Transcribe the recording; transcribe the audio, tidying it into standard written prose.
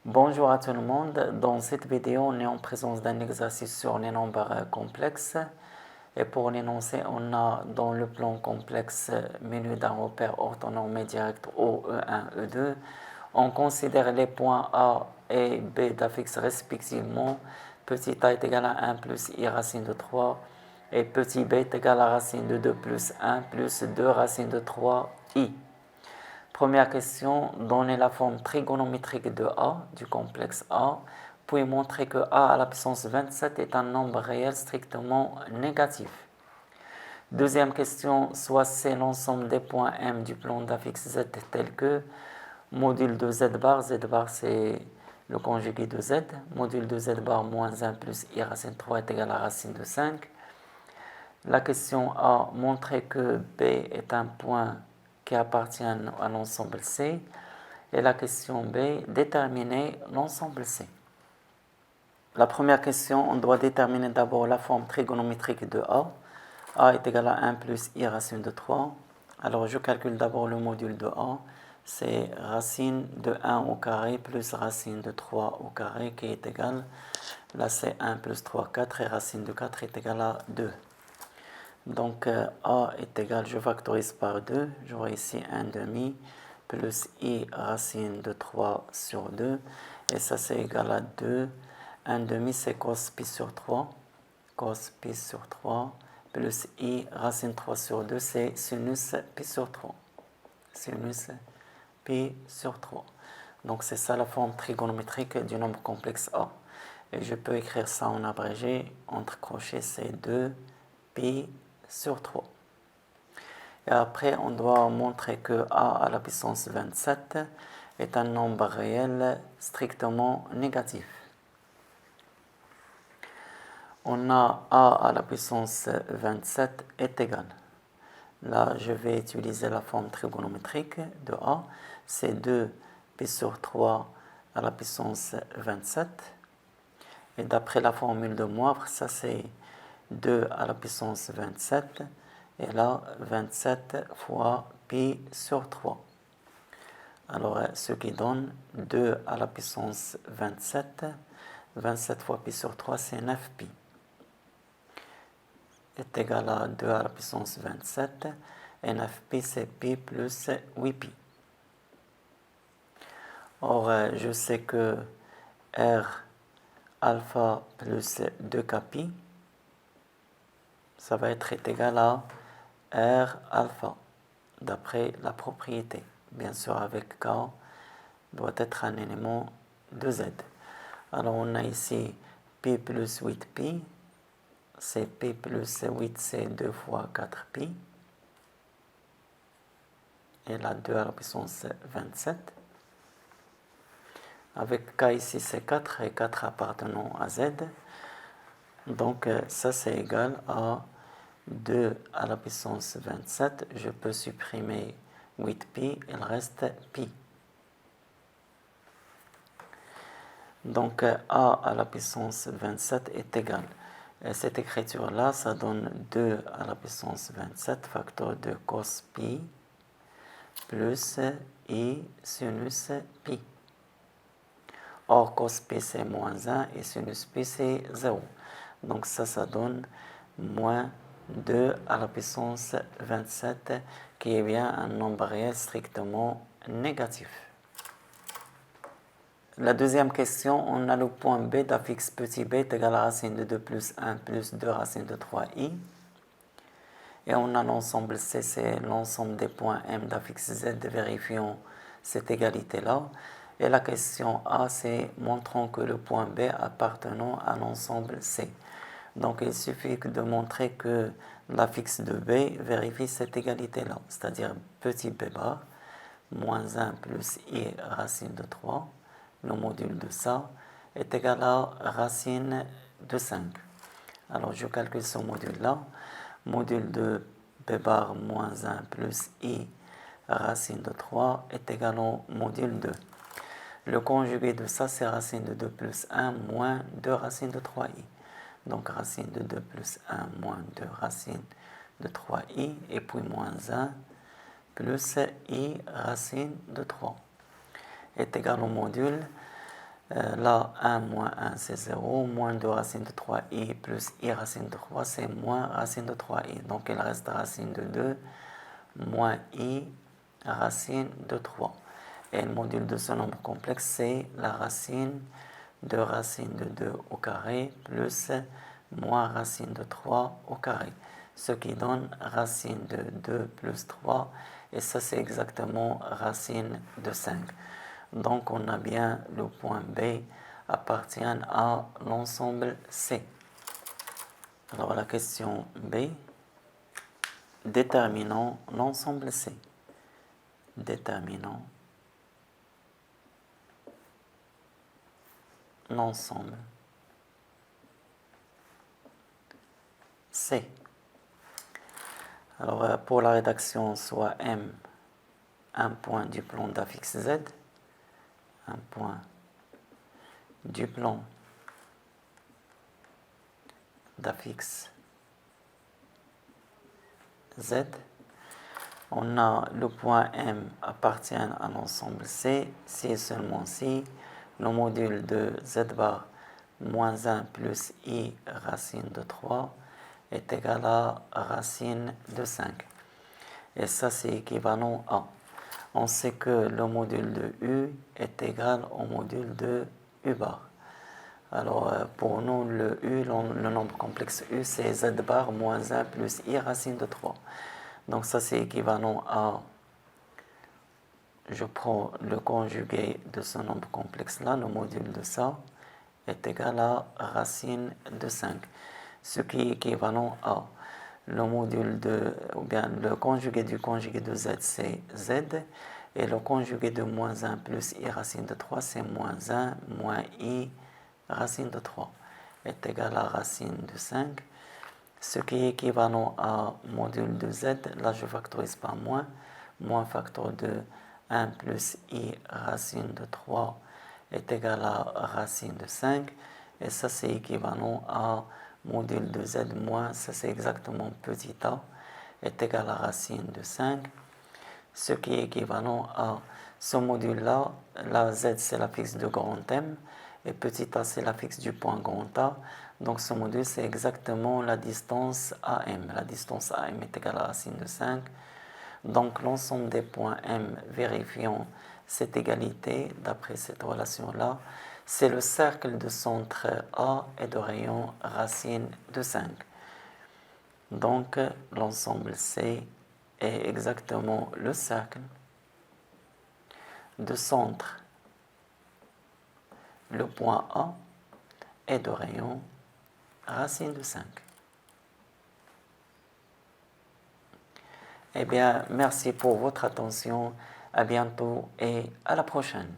Bonjour à tout le monde. Dans cette vidéo, on est en présence d'un exercice sur les nombres complexes. Et pour l'énoncer, on a dans le plan complexe menu d'un repère orthonormé direct O, E1, E2. On considère les points A et B d'affixe respectivement. Petit a est égal à 1 plus I racine de 3 et petit b est égal à racine de 2 plus 1 plus 2 racine de 3i. Première question, donnez la forme trigonométrique de A, du complexe A, puis montrer que A à la puissance 27 est un nombre réel strictement négatif. Deuxième question, soit c'est l'ensemble des points M du plan d'affixe Z tel que module de Z bar c'est le conjugué de Z, module de Z bar moins 1 plus I racine 3 est égal à racine de 5. La question A, montrer que B est un point qui appartient à l'ensemble C. Et la question B, déterminer l'ensemble C. La première question, on doit déterminer d'abord la forme trigonométrique de A. A est égal à 1 plus I racine de 3. Alors je calcule d'abord le module de A. C'est racine de 1 au carré plus racine de 3 au carré qui est égal. Là c'est 1 plus 3, 4 et racine de 4 est égal à 2. Donc A est égal, je factorise par 2, j'aurai ici 1 demi plus I racine de 3 sur 2, et ça c'est égal à 2, 1 demi c'est cos pi sur 3, cos pi sur 3, plus I racine 3 sur 2 c'est sinus pi sur 3, sinus pi sur 3. Donc c'est ça la forme trigonométrique du nombre complexe A. Et je peux écrire ça en abrégé, entre crochets c'est 2 pi sur 3. Et après, on doit montrer que A à la puissance 27 est un nombre réel strictement négatif. On a A à la puissance 27 est égal. Là, je vais utiliser la forme trigonométrique de A. C'est 2 pi sur 3 à la puissance 27. Et d'après la formule de Moivre, ça c'est 2 à la puissance 27. Et là, 27 fois pi sur 3. Alors, ce qui donne 2 à la puissance 27. 27 fois pi sur 3, c'est 9 pi. Est égal à 2 à la puissance 27. Et 9 pi, c'est pi plus 8 pi. Or, je sais que R alpha plus 2k pi, ça va être égal à R alpha, d'après la propriété. Bien sûr, avec K, doit être un élément de Z. Alors, on a ici pi plus 8pi, c'est pi plus 8, c'est 2 fois 4pi. Et là, 2 à la puissance 27. Avec K ici, c'est 4 et 4 appartenant à Z. Donc, ça, c'est égal à 2 à la puissance 27. Je peux supprimer 8pi, il reste pi. Donc, A à la puissance 27 est égal. Et cette écriture-là, ça donne 2 à la puissance 27, facteur de cos pi, plus I sinus pi. Or, cos pi c'est moins 1 et sinus pi c'est 0. Donc ça donne moins 2 à la puissance 27, qui est bien un nombre réel strictement négatif. La deuxième question, on a le point B d'affixe petit b est égal à racine de 2 plus 1 plus 2 racine de 3i. Et on a l'ensemble C, c'est l'ensemble des points M d'affixe Z, vérifions cette égalité-là. Et la question A, c'est montrons que le point B appartenant à l'ensemble C. Donc il suffit de montrer que l'affixe de B vérifie cette égalité-là, c'est-à-dire petit b bar, moins 1 plus I racine de 3, le module de ça, est égal à racine de 5. Alors je calcule ce module-là. Module de b bar moins 1 plus I racine de 3 est égal au module 2. Le conjugué de ça, c'est racine de 2 plus 1 moins 2 racine de 3i. Donc racine de 2 plus 1 moins 2 racine de 3i, et puis moins 1 plus I racine de 3 est égal au module Là, 1 moins 1, c'est 0. Moins 2 racine de 3i plus i racine de 3, c'est moins racine de 3i. Donc, il reste racine de 2 moins i racine de 3. Et le module de ce nombre complexe, c'est la racine de racine de 2 au carré plus moins racine de 3 au carré. Ce qui donne racine de 2 plus 3. Et ça, c'est exactement racine de 5. Donc, on a bien le point B appartient à l'ensemble C. Alors, la question B, déterminons l'ensemble C. Déterminons l'ensemble C. Alors, pour la rédaction, soit M, un point du plan d'affixe Z, un point du plan d'affixe Z. On a le point M appartient à l'ensemble C, si et seulement si le module de Z bar moins 1 plus I racine de 3 est égal à racine de 5. Et ça, c'est équivalent à. On sait que le module de U est égal au module de U bar. Alors, pour nous, le U, le nombre complexe U, c'est Z bar moins 1 plus I racine de 3. Donc, ça, c'est équivalent à, je prends le conjugué de ce nombre complexe-là, le module de ça, est égal à racine de 5. Ce qui est équivalent à le module de, ou bien le conjugué du conjugué de Z, c'est Z, et le conjugué de moins 1 plus I racine de 3, c'est moins 1 moins I racine de 3, est égal à racine de 5, ce qui est équivalent à module de Z, là je factorise par moins facteur de 1 plus I racine de 3 est égal à racine de 5, et ça c'est équivalent à module de Z moins, ça c'est exactement petit a, est égal à racine de 5, ce qui est équivalent à ce module-là. La Z c'est la fixe de grand M, et petit a c'est la fixe du point grand A. Donc ce module c'est exactement la distance AM. La distance AM est égale à racine de 5. Donc l'ensemble des points M vérifiant cette égalité d'après cette relation-là, c'est le cercle de centre A et de rayon racine de 5. Donc l'ensemble C est exactement le cercle de centre, le point A et de rayon racine de 5. Eh bien, merci pour votre attention. À bientôt et à la prochaine.